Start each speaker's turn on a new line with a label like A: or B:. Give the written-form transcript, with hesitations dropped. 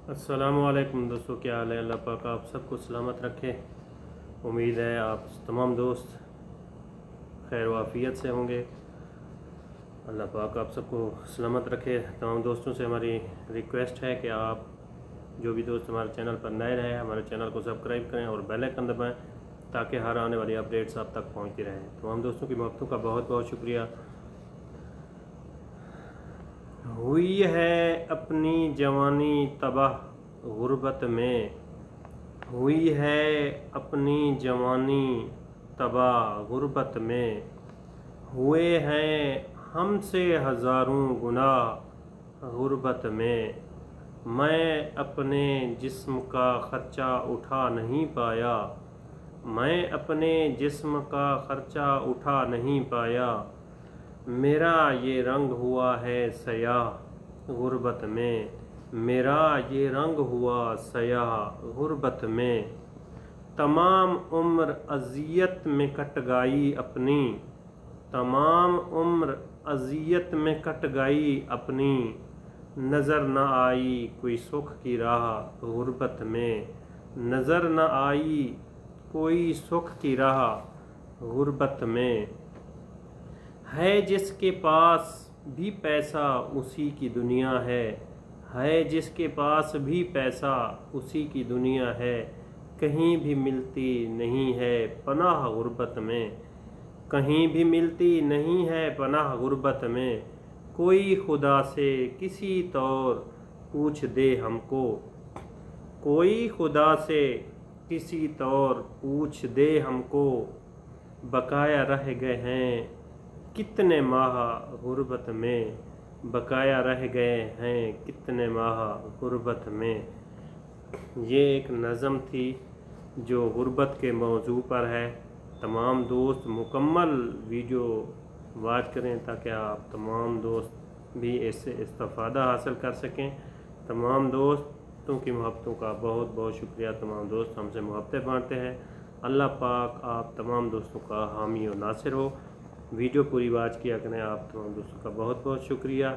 A: अस्सलाम वालेकुम दोस्तों, क्या हाल है। अल्लाह पाक आप सबको सलामत रखे। उम्मीद है आप तमाम दोस्त खैर वाफ़ियत से होंगे। अल्लाह पाक आप सबको सलामत रखे। तमाम दोस्तों से हमारी रिक्वेस्ट है कि आप जो भी दोस्त हमारे चैनल पर नए रहे हमारे चैनल को सब्सक्राइब करें और बेल आइकन दबाएं ताकि हर आने वाली अपडेट्स आप तक पहुँचती रहें। तमाम दोस्तों की मोहब्बतों का बहुत बहुत शुक्रिया। हुई है अपनी जवानी तबाह गुर्बत में, हुई है अपनी जवानी तबाह गुर्बत में, हुए हैं हमसे हज़ारों गुनाह गुर्बत में। मैं अपने जिस्म का ख़र्चा उठा नहीं पाया, मैं अपने जिस्म का ख़र्चा उठा नहीं पाया। मेरा ये रंग हुआ है सयाह गुर्बत में, मेरा ये रंग हुआ सयाह गुर्बत में। तमाम उम्र अज़ियत में कट गई अपनी, तमाम उम्र अज़ियत में कट गई अपनी। नज़र न आई कोई सुख की राह गुर्बत में, नज़र न आई कोई सुख की राह गुर्बत में। है जिसके पास भी पैसा उसी की दुनिया है जिसके पास भी पैसा उसी की दुनिया है। कहीं भी मिलती नहीं है पनाह गुर्बत में, कहीं भी मिलती नहीं है पनाह गुर्बत में। कोई खुदा से किसी तौर पूछ दे हमको, कोई खुदा से किसी तौर पूछ दे हमको। बकाया रह गए हैं कितने माह गुर्बत में, बकाया रह गए हैं कितने माह गुर्बत में। ये एक नज़म थी जो गुर्बत के मौजू पर है। तमाम दोस्त मुकम्मल वीडियो वाच करें ताकि आप तमाम दोस्त भी इससे इस्तिफ़ादा हासिल कर सकें। तमाम दोस्तों की मोहब्बतों का बहुत बहुत शुक्रिया। तमाम दोस्त हमसे मोहब्बतें बांटते हैं। अल्लाह पाक आप तमाम दोस्तों का हामी और नासिर हो। वीडियो पूरी वाच किया करें। आप तमाम दोस्तों का बहुत बहुत शुक्रिया।